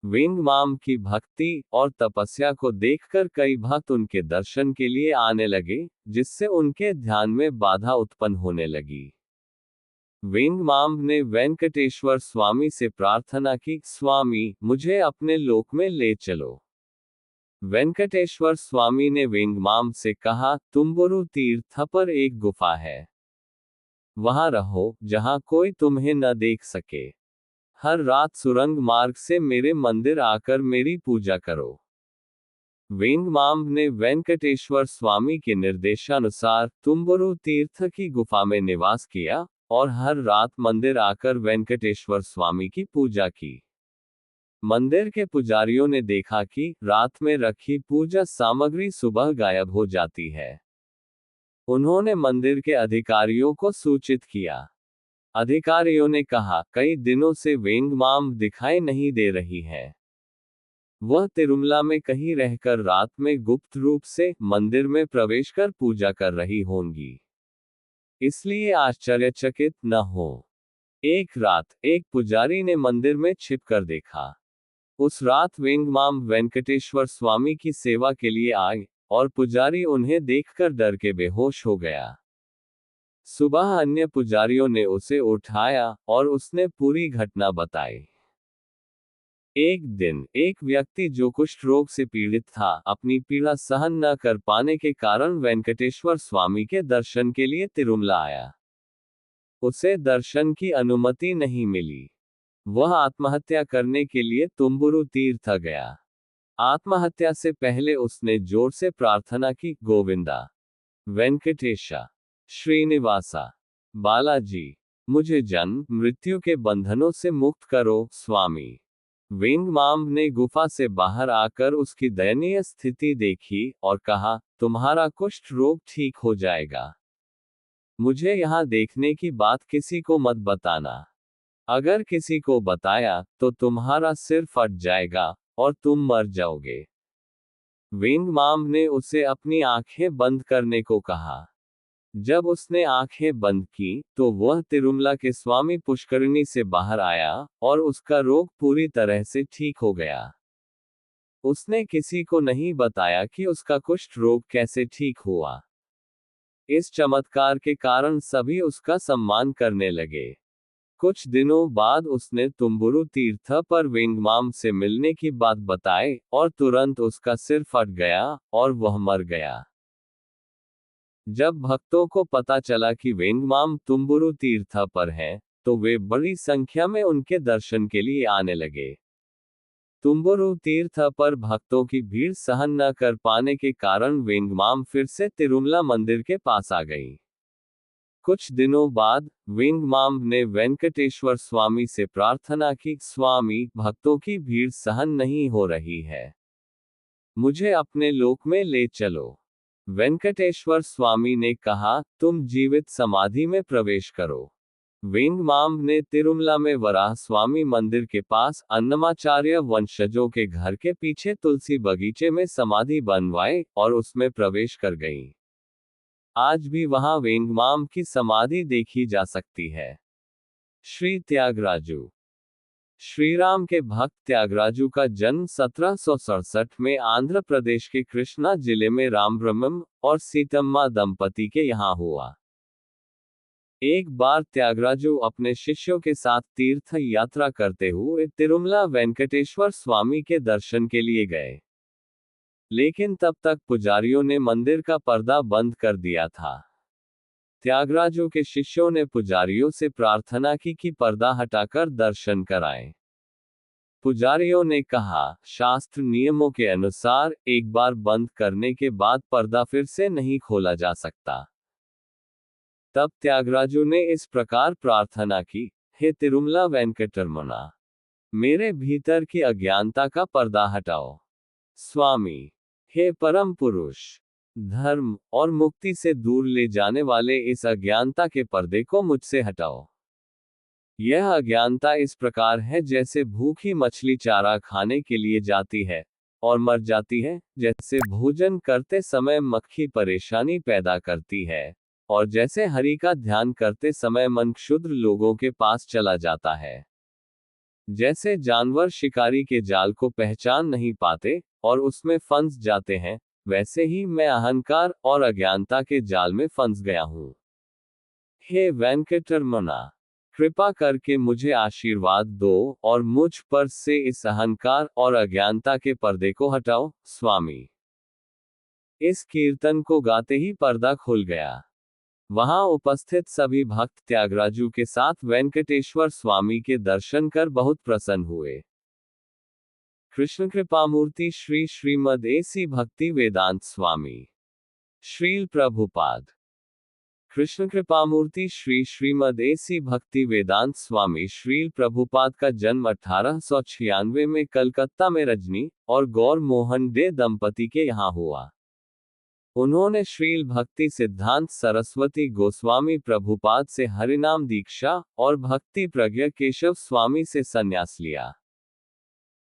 वेंगमाम की भक्ति और तपस्या को देखकर कई भक्त उनके दर्शन के लिए आने लगे, जिससे उनके ध्यान में बाधा उत्पन्न होने लगी। वेंगमाम ने वेंकटेश्वर स्वामी से प्रार्थना की, स्वामी, मुझे अपने लोक में ले चलो। वेंकटेश्वर स्वामी ने वेंगमाम से कहा, तुम्बुरु तीर्थ पर एक गुफा है। वहां रहो, जहां कोई तुम्हें न देख सके। हर रात सुरंग मार्ग से मेरे मंदिर आकर मेरी पूजा करो। वेंगमाम ने वेंकटेश्वर स्वामी के निर्देशानुसार तुम्बुरु तीर्थ की गुफा में निवास किया और हर रात मंदिर आकर वेंकटेश्वर स्वामी की पूजा की। मंदिर के पुजारियों ने देखा कि रात में रखी पूजा सामग्री सुबह गायब हो जाती है। उन्होंने मंदिर के अधिकारियों को सूचित किया। अधिकारियों ने कहा, कई दिनों से वेंगमाम दिखाई नहीं दे रही है। वह तिरुमला में कहीं रहकर रात में गुप्त रूप से मंदिर में प्रवेश कर पूजा कर रही होंगी। इसलिए आश्चर्यचकित न हो। एक रात एक पुजारी ने मंदिर में छिपकर देखा। उस रात वेंगमाम वेंकटेश्वर स्वामी की सेवा के लिए आए और पुजारी उन्हें देखकर डर के बेहोश हो गया। सुबह अन्य पुजारियों ने उसे उठाया और उसने पूरी घटना बताई। एक दिन एक व्यक्ति जो कुष्ठ रोग से पीड़ित था, अपनी पीड़ा सहन न कर पाने के कारण वेंकटेश्वर स्वामी के दर्शन के लिए तिरुमला आया। उसे दर्शन की अनुमति नहीं मिली। वह आत्महत्या करने के लिए तुम्बुरु तीर्थ गया। आत्महत्या से पहले उसने जोर से प्रार्थना की, गोविंदा, वेंकटेशा, श्रीनिवासा, बालाजी, मुझे जन्म मृत्यु के बंधनों से मुक्त करो, स्वामी। वेंगमाम ने गुफा से बाहर आकर उसकी दयनीय स्थिति देखी और कहा, तुम्हारा कुष्ठ रोग ठीक हो जाएगा। मुझे यहाँ देखने की बात किसी को मत बताना। अगर किसी को बताया तो तुम्हारा सिर फट जाएगा और तुम मर जाओगे। वेंगमाम ने उसे अपनी आंखें बंद करने को कहा। जब उसने आंखें बंद की तो वह तिरुमला के स्वामी पुष्करिणी से बाहर आया और उसका रोग पूरी तरह से ठीक हो गया। उसने किसी को नहीं बताया कि उसका कुष्ठ रोग कैसे ठीक हुआ। इस चमत्कार के कारण सभी उसका सम्मान करने लगे। कुछ दिनों बाद उसने तुम्बुरु तीर्थ पर वेंगमाम से मिलने की बात बताई और तुरंत उसका सिर फट गया और वह मर गया। जब भक्तों को पता चला कि वेंगमाम तुम्बुरु तीर्थ पर हैं, तो वे बड़ी संख्या में उनके दर्शन के लिए आने लगे। तुम्बुरु तीर्थ पर भक्तों की भीड़ सहन न कर पाने के कारण वेंगमाम फिर से तिरुमला मंदिर के पास आ गई। कुछ दिनों बाद वेंगमाम ने वेंकटेश्वर स्वामी से प्रार्थना की, स्वामी, भक्तों की भीड़ सहन नहीं हो रही है। मुझे अपने लोक में ले चलो। वेंकटेश्वर स्वामी ने कहा, तुम जीवित समाधि में प्रवेश करो। वेंगमाम ने तिरुमला में वराह स्वामी मंदिर के पास अन्नमाचार्य वंशजों के घर के पीछे तुलसी बगीचे में समाधि बनवाई और उसमें प्रवेश कर गई। आज भी वहां वेंगमाम की समाधि देखी जा सकती है। श्री त्यागराजु। श्रीराम के भक्त त्यागराजु का जन्म 1767 में आंध्र प्रदेश के कृष्णा जिले में रामब्रह्मम और सीतम्मा दंपति के यहाँ हुआ। एक बार त्यागराजु अपने शिष्यों के साथ तीर्थ यात्रा करते हुए तिरुमला वेंकटेश्वर स्वामी के दर्शन के लिए गए। लेकिन तब तक पुजारियों ने मंदिर का पर्दा बंद कर दिया था। त्यागराजु के शिष्यों ने पुजारियों से प्रार्थना की कि पर्दा हटाकर दर्शन कराएं। पुजारियों ने कहा, शास्त्र नियमों के अनुसार एक बार बंद करने के बाद पर्दा फिर से नहीं खोला जा सकता। तब त्यागराजु ने इस प्रकार प्रार्थना की, हे तिरुमला वेंकटरमणा, मेरे भीतर की अज्ञानता का पर्दा हटाओ। स्वामी, हे परम पुरुष, धर्म और मुक्ति से दूर ले जाने वाले इस अज्ञानता के पर्दे को मुझसे हटाओ। यह अज्ञानता इस प्रकार है जैसे भूखी मछली चारा खाने के लिए जाती है और मर जाती है, जैसे भोजन करते समय मक्खी परेशानी पैदा करती है, और जैसे हरि का ध्यान करते समय मन क्षुद्र लोगों के पास चला जाता है। जैसे जानवर शिकारी के जाल को पहचान नहीं पाते और उसमें फंस जाते हैं, वैसे ही मैं अहंकार और अज्ञानता के जाल में फंस गया हूं। हे वेंकटरमना, कृपा करके मुझे आशीर्वाद दो और मुझ पर से इस अहंकार और अज्ञानता के पर्दे को हटाओ, स्वामी। इस कीर्तन को गाते ही पर्दा खुल गया। वहां उपस्थित सभी भक्त त्यागराजू के साथ वेंकटेश्वर स्वामी के दर्शन कर बहुत प्रसन्न हुए। कृष्ण कृपामूर्ति श्री श्रीमद एसी भक्ति वेदांत स्वामी श्रील प्रभुपाद। कृष्ण कृपामूर्ति श्री श्रीमद एसी भक्ति वेदांत स्वामी श्रील प्रभुपाद का जन्म 1896 में कलकत्ता में रजनी और गौर मोहन डे दंपति के यहाँ हुआ। उन्होंने श्रील भक्ति सिद्धांत सरस्वती गोस्वामी प्रभुपाद से हरिनाम दीक्षा और भक्ति प्रज्ञा केशव स्वामी से संन्यास लिया।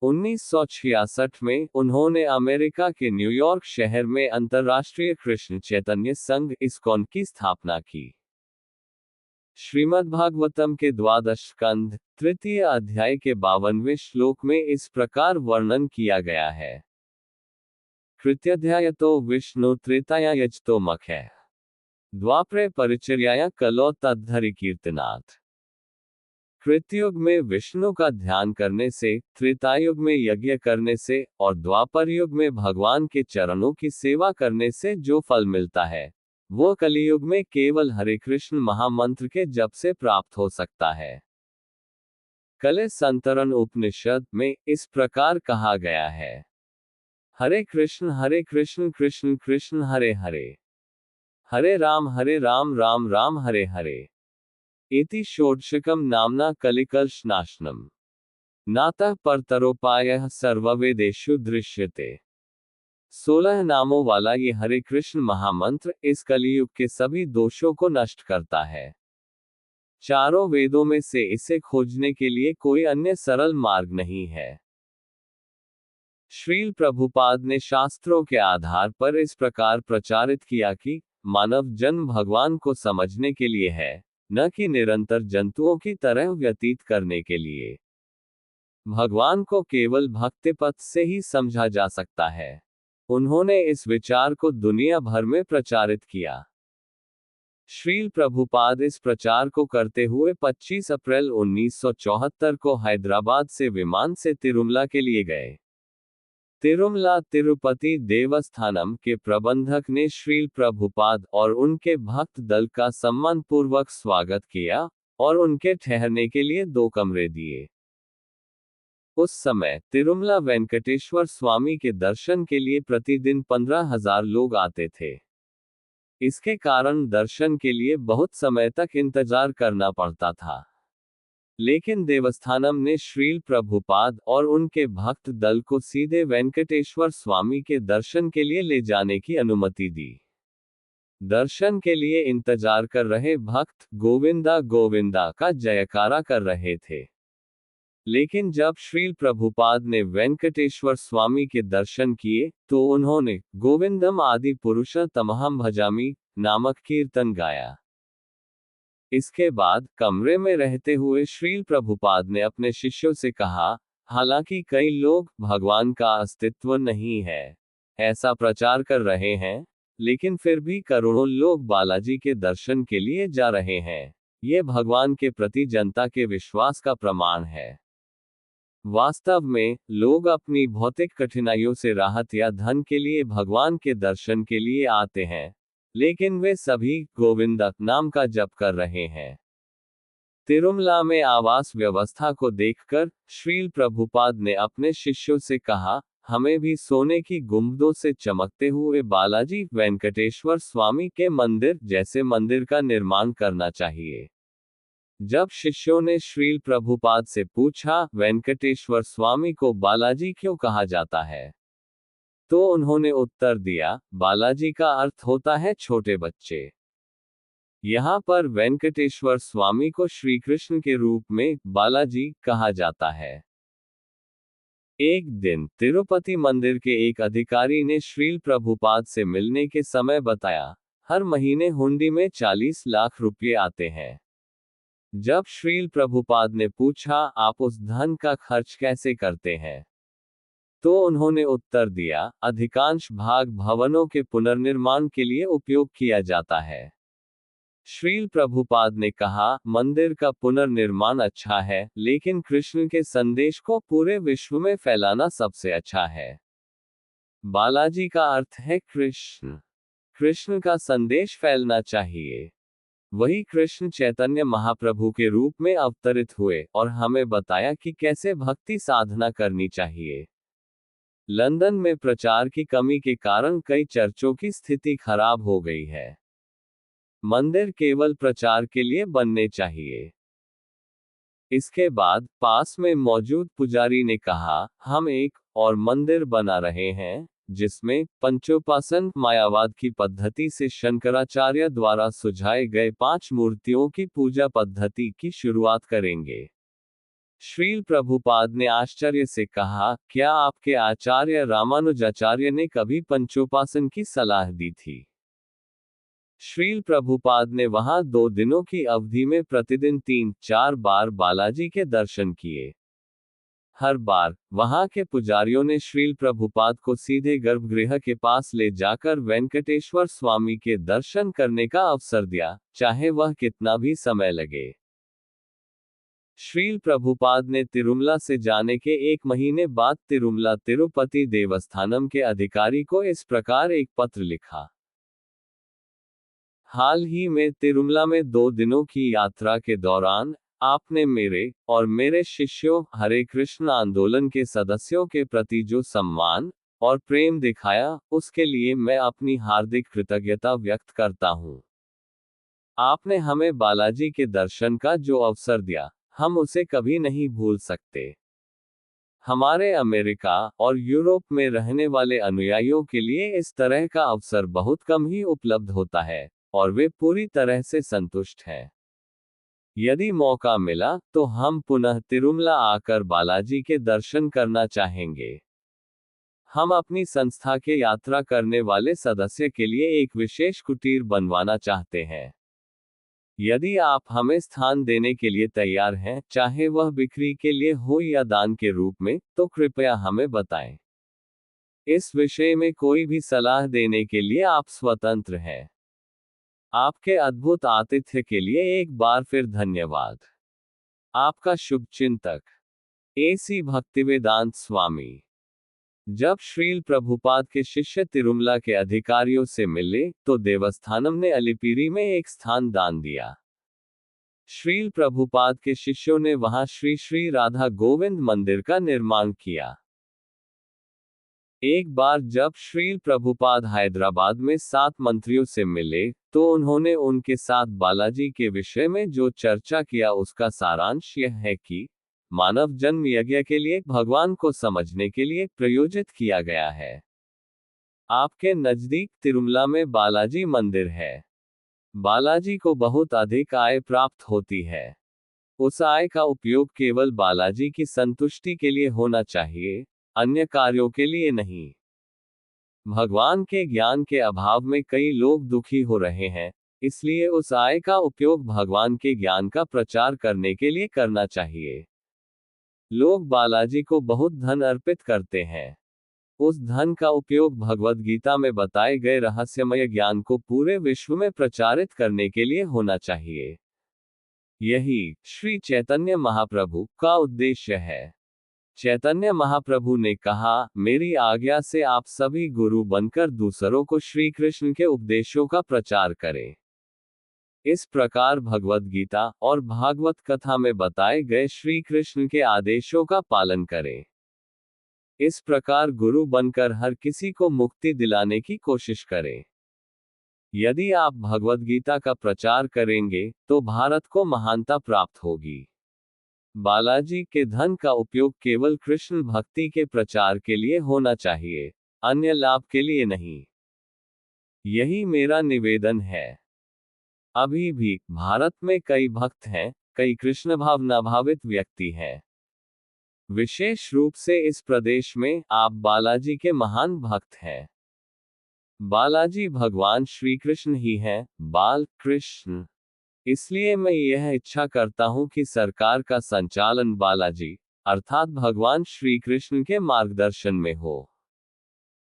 1966 में उन्होंने अमेरिका के न्यूयॉर्क शहर में अंतर्राष्ट्रीय कृष्ण चैतन्य संघ इस्कॉन की स्थापना की। श्रीमद्भागवतम के 12 स्कंध तृतीय अध्याय के 52वें श्लोक में इस प्रकार वर्णन किया गया है। कृत्याध्यायतो विष्णु त्रेतायायजतो मखे द्वापरे परिचर्याया कलो तद्धरि कीर्तनाथ। कृतयुग में विष्णु का ध्यान करने से, त्रेतायुग में यज्ञ करने से और द्वापर युग में भगवान के चरणों की सेवा करने से जो फल मिलता है, वो कलियुग में केवल हरे कृष्ण महामंत्र के जप से प्राप्त हो सकता है। कले संतरण उपनिषद में इस प्रकार कहा गया है। हरे कृष्ण कृष्ण कृष्ण हरे हरे, हरे राम राम राम हरे हरे। इति षोडशकम नामना कलिकलशनाशनम नातः परतरोपायः सर्ववेदेषु दृश्यते। 16 नामों वाला ये हरे कृष्ण महामंत्र इस कलियुग के सभी दोषों को नष्ट करता है। चारों वेदों में से इसे खोजने के लिए कोई अन्य सरल मार्ग नहीं है। श्रील प्रभुपाद ने शास्त्रों के आधार पर इस प्रकार प्रचारित किया कि मानव जन्म भगवान को समझने के लिए है, न कि निरंतर जंतुओं की तरह व्यतीत करने के लिए। भगवान को केवल भक्ति पथ से ही समझा जा सकता है। उन्होंने इस विचार को दुनिया भर में प्रचारित किया। श्रील प्रभुपाद इस प्रचार को करते हुए 25 अप्रैल 1974 को हैदराबाद से विमान से तिरुमला के लिए गए। तिरुमला तिरुपति देवस्थानम के प्रबंधक ने श्रील प्रभुपाद और उनके भक्त दल का सम्मानपूर्वक स्वागत किया और उनके ठहरने के लिए 2 कमरे दिए। उस समय तिरुमला वेंकटेश्वर स्वामी के दर्शन के लिए प्रतिदिन 15,000 लोग आते थे। इसके कारण दर्शन के लिए बहुत समय तक इंतजार करना पड़ता था। लेकिन देवस्थानम ने श्रील प्रभुपाद और उनके भक्त दल को सीधे वेंकटेश्वर स्वामी के दर्शन के लिए ले जाने की अनुमति दी। दर्शन के लिए इंतजार कर रहे भक्त गोविंदा गोविंदा का जयकारा कर रहे थे। लेकिन जब श्रील प्रभुपाद ने वेंकटेश्वर स्वामी के दर्शन किए, तो उन्होंने गोविंदम आदि पुरुषोत्तमहं भजामि नामक कीर्तन गाया। इसके बाद कमरे में रहते हुए श्रील प्रभुपाद ने अपने शिष्यों से कहा, हालांकि कई लोग भगवान का अस्तित्व नहीं है ऐसा प्रचार कर रहे हैं, लेकिन फिर भी करोड़ों लोग बालाजी के दर्शन के लिए जा रहे हैं। ये भगवान के प्रति जनता के विश्वास का प्रमाण है। वास्तव में लोग अपनी भौतिक कठिनाइयों से राहत या धन के लिए भगवान के दर्शन के लिए आते हैं, लेकिन वे सभी गोविंद नाम का जप कर रहे हैं। तिरुमला में आवास व्यवस्था को देखकर श्रील प्रभुपाद ने अपने शिष्यों से कहा, हमें भी सोने की गुंबदों से चमकते हुए बालाजी वेंकटेश्वर स्वामी के मंदिर जैसे मंदिर का निर्माण करना चाहिए। जब शिष्यों ने श्रील प्रभुपाद से पूछा, वेंकटेश्वर स्वामी को बालाजी क्यों कहा जाता है, तो उन्होंने उत्तर दिया, बालाजी का अर्थ होता है छोटे बच्चे। यहाँ पर वेंकटेश्वर स्वामी को श्री कृष्ण के रूप में बालाजी कहा जाता है। एक दिन तिरुपति मंदिर के एक अधिकारी ने श्रील प्रभुपाद से मिलने के समय बताया, हर महीने हुंडी में 40 लाख रुपये आते हैं। जब श्रील प्रभुपाद ने पूछा, आप उस धन का खर्च कैसे करते हैं, तो उन्होंने उत्तर दिया, अधिकांश भाग भवनों के पुनर्निर्माण के लिए उपयोग किया जाता है। श्रील प्रभुपाद ने कहा, मंदिर का पुनर्निर्माण अच्छा है, लेकिन कृष्ण के संदेश को पूरे विश्व में फैलाना सबसे अच्छा है। बालाजी का अर्थ है कृष्ण। कृष्ण का संदेश फैलना चाहिए। वही कृष्ण चैतन्य महाप्रभु के रूप में अवतरित हुए और हमें बताया कि कैसे भक्ति साधना करनी चाहिए। लंदन में प्रचार की कमी के कारण कई चर्चों की स्थिति खराब हो गई है। मंदिर केवल प्रचार के लिए बनने चाहिए। इसके बाद पास में मौजूद पुजारी ने कहा, हम एक और मंदिर बना रहे हैं, जिसमें पंचोपासन मायावाद की पद्धति से शंकराचार्य द्वारा सुझाए गए 5 मूर्तियों की पूजा पद्धति की शुरुआत करेंगे। श्रील प्रभुपाद ने आश्चर्य से कहा, क्या आपके आचार्य रामानुजाचार्य ने कभी पंचोपासन की सलाह दी थी? श्रील प्रभुपाद ने वहां 2 दिनों की अवधि में प्रतिदिन 3-4 बार बालाजी के दर्शन किए। हर बार वहां के पुजारियों ने श्रील प्रभुपाद को सीधे गर्भगृह के पास ले जाकर वेंकटेश्वर स्वामी के दर्शन करने का अवसर दिया, चाहे वह कितना भी समय लगे। श्रील प्रभुपाद ने तिरुमला से जाने के 1 महीने बाद तिरुमला तिरुपति देवस्थानम के अधिकारी को इस प्रकार एक पत्र लिखा। हाल ही में तिरुमला में 2 दिनों की यात्रा के दौरान आपने मेरे और मेरे शिष्यों हरे कृष्ण आंदोलन के सदस्यों के प्रति जो सम्मान और प्रेम दिखाया, उसके लिए मैं अपनी हार्दिक कृतज्ञता व्यक्त करता हूँ। आपने हमें बालाजी के दर्शन का जो अवसर दिया, हम उसे कभी नहीं भूल सकते। हमारे अमेरिका और यूरोप में रहने वाले अनुयायियों के लिए इस तरह का अवसर बहुत कम ही उपलब्ध होता है, और वे पूरी तरह से संतुष्ट हैं। यदि मौका मिला, तो हम पुनः तिरुमला आकर बालाजी के दर्शन करना चाहेंगे। हम अपनी संस्था के यात्रा करने वाले सदस्य के लिए एक विशेष कुटीर बनवाना चाहते हैं। यदि आप हमें स्थान देने के लिए तैयार हैं, चाहे वह बिक्री के लिए हो या दान के रूप में, तो कृपया हमें बताएं। इस विषय में कोई भी सलाह देने के लिए आप स्वतंत्र हैं। आपके अद्भुत आतिथ्य के लिए एक बार फिर धन्यवाद। आपका शुभचिंतक AC भक्तिवेदांत स्वामी। जब श्रील प्रभुपाद के शिष्य तिरुमला के अधिकारियों से मिले, तो देवस्थानम ने अलिपिरी में एक स्थान दान दिया। श्रील प्रभुपाद के शिष्यों ने वहां श्री श्री राधा गोविंद मंदिर का निर्माण किया। एक बार जब श्रील प्रभुपाद हैदराबाद में 7 मंत्रियों से मिले, तो उन्होंने उनके साथ बालाजी के विषय में जो चर्चा किया उसका सारांश यह है कि मानव जन्म यज्ञ के लिए भगवान को समझने के लिए प्रयोजित किया गया है। आपके नजदीक तिरुमला में बालाजी मंदिर है। बालाजी को बहुत अधिक आय प्राप्त होती है। उस आय का उपयोग केवल बालाजी की संतुष्टि के लिए होना चाहिए, अन्य कार्यों के लिए नहीं। भगवान के ज्ञान के अभाव में कई लोग दुखी हो रहे हैं, इसलिए उस आय का उपयोग भगवान के ज्ञान का प्रचार करने के लिए करना चाहिए। लोग बालाजी को बहुत धन अर्पित करते हैं। उस धन का उपयोग भगवद गीता में बताए गए रहस्यमय ज्ञान को पूरे विश्व में प्रचारित करने के लिए होना चाहिए। यही श्री चैतन्य महाप्रभु का उद्देश्य है। चैतन्य महाप्रभु ने कहा, मेरी आज्ञा से आप सभी गुरु बनकर दूसरों को श्री कृष्ण के उपदेशों का प्रचार करें। इस प्रकार भगवद गीता और भागवत कथा में बताए गए श्री कृष्ण के आदेशों का पालन करें। इस प्रकार गुरु बनकर हर किसी को मुक्ति दिलाने की कोशिश करें। यदि आप भगवद गीता का प्रचार करेंगे, तो भारत को महानता प्राप्त होगी। बालाजी के धन का उपयोग केवल कृष्ण भक्ति के प्रचार के लिए होना चाहिए, अन्य लाभ के लिए नहीं। यही मेरा निवेदन है। अभी भी भारत में कई भक्त हैं, कई कृष्ण भावनाभावित व्यक्ति हैं। विशेष रूप से इस प्रदेश में आप बालाजी के महान भक्त हैं। बालाजी भगवान श्री कृष्ण ही हैं, बाल कृष्ण। इसलिए मैं यह इच्छा करता हूं कि सरकार का संचालन बालाजी अर्थात भगवान श्री कृष्ण के मार्गदर्शन में हो।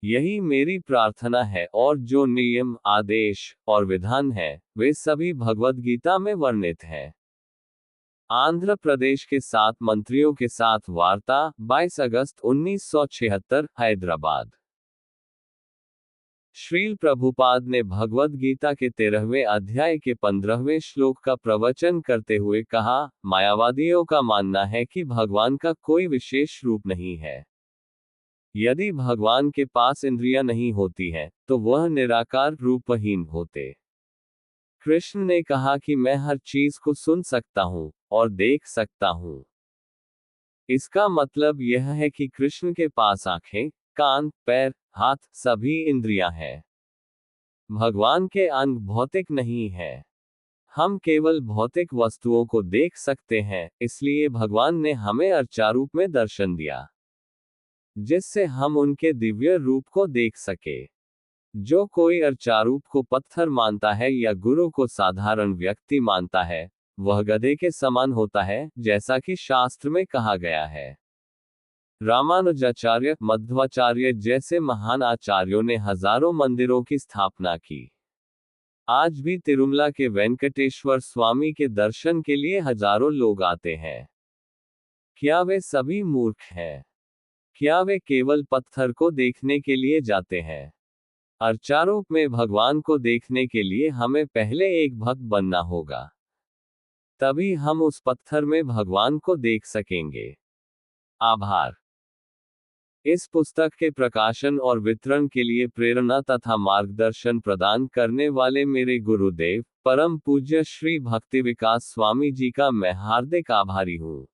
यही मेरी प्रार्थना है और जो नियम, आदेश और विधान हैं, वे सभी भगवद गीता में वर्णित हैं। आंध्र प्रदेश के 7 मंत्रियों के साथ वार्ता 22 अगस्त 1976 हैदराबाद। श्रील प्रभुपाद ने भगवद गीता के 13वें अध्याय के 15वें श्लोक का प्रवचन करते हुए कहा, मायावादियों का मानना है कि भगवान का कोई विशेष रूप नहीं है। यदि भगवान के पास इंद्रियां नहीं होती हैं, तो वह निराकार रूपहीन होते। कृष्ण ने कहा कि मैं हर चीज को सुन सकता हूं और देख सकता हूं। इसका मतलब यह है कि कृष्ण के पास आंखें, कान, पैर, हाथ, सभी इंद्रियां हैं। भगवान के अंग भौतिक नहीं है। हम केवल भौतिक वस्तुओं को देख सकते हैं, इसलिए भगवान ने हमें अर्चारूप में दर्शन दिया, जिससे हम उनके दिव्य रूप को देख सके। जो कोई अर्चारूप को पत्थर मानता है या गुरु को साधारण व्यक्ति मानता है, वह गधे के समान होता है, जैसा कि शास्त्र में कहा गया है। रामानुजाचार्य, मध्वाचार्य जैसे महान आचार्यों ने हजारों मंदिरों की स्थापना की। आज भी तिरुमला के वेंकटेश्वर स्वामी के दर्शन के लिए हजारों लोग आते हैं। क्या वे सभी मूर्ख हैं? क्या वे केवल पत्थर को देखने के लिए जाते हैं? अर्चारूप में भगवान को देखने के लिए हमें पहले एक भक्त बनना होगा। तभी हम उस पत्थर में भगवान को देख सकेंगे। आभार। इस पुस्तक के प्रकाशन और वितरण के लिए प्रेरणा तथा मार्गदर्शन प्रदान करने वाले मेरे गुरुदेव, परम पूज्य श्री भक्ति विकास स्वामी जी का मैं हार्दिक आभारी हूँ।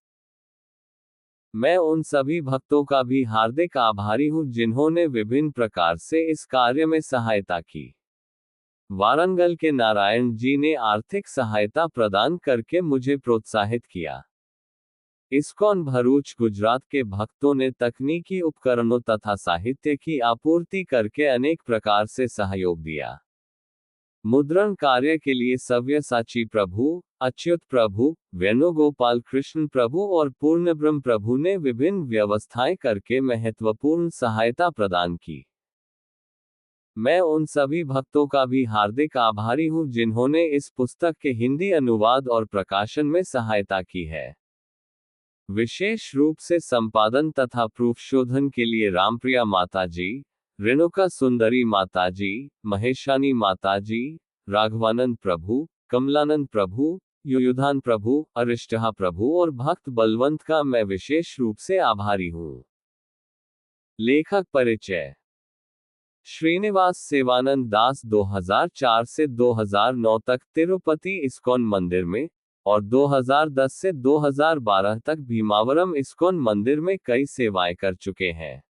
मैं उन सभी भक्तों का भी हार्दिक आभारी हूँ जिन्होंने विभिन्न प्रकार से इस कार्य में सहायता की। वारंगल के नारायण जी ने आर्थिक सहायता प्रदान करके मुझे प्रोत्साहित किया। इस्कॉन भरूच गुजरात के भक्तों ने तकनीकी उपकरणों तथा साहित्य की आपूर्ति करके अनेक प्रकार से सहयोग दिया। मुद्रण कार्य के लिए सव्यसाची प्रभु, अच्युत प्रभु, वेणुगोपाल कृष्ण प्रभु और पूर्णब्रह्म प्रभु ने विभिन्न व्यवस्थाएं करके महत्वपूर्ण सहायता प्रदान की। मैं उन सभी भक्तों का भी हार्दिक आभारी हूं जिन्होंने इस पुस्तक के हिंदी अनुवाद और प्रकाशन में सहायता की है। विशेष रूप से संपादन तथा प्रूफ शोधन के लिए रामप्रिया माताजी, रेणुका सुंदरी माताजी, महेशानी माताजी, राघवानंद प्रभु, कमलानंद प्रभु, युयुधान प्रभु, अरिष्टहा प्रभु और भक्त बलवंत का मैं विशेष रूप से आभारी हूँ। लेखक परिचय। श्रीनिवास सेवानंद दास 2004 से 2009 तक तिरुपति इस्कॉन मंदिर में और 2010 से 2012 तक भीमावरम इस्कॉन मंदिर में कई सेवाएं कर चुके हैं।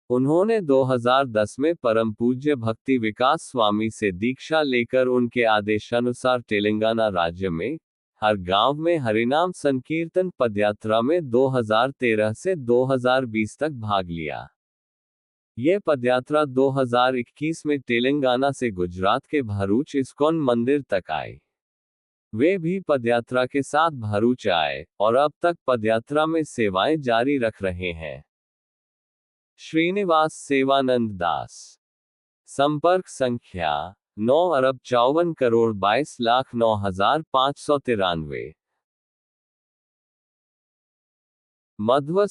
उन्होंने 2010 में परम पूज्य भक्ति विकास स्वामी से दीक्षा लेकर उनके आदेशानुसार तेलंगाना राज्य में हर गांव में हरिनाम संकीर्तन पदयात्रा में 2013 से 2020 तक भाग लिया। यह पदयात्रा 2021 में तेलंगाना से गुजरात के भरूच इस्कॉन मंदिर तक आई। वे भी पदयात्रा के साथ भरूच आए और अब तक पदयात्रा में सेवाएं जारी रख रहे हैं। श्रीनिवास सेवानंद दास। संपर्क संख्या 9,54,22,09,593। मध्व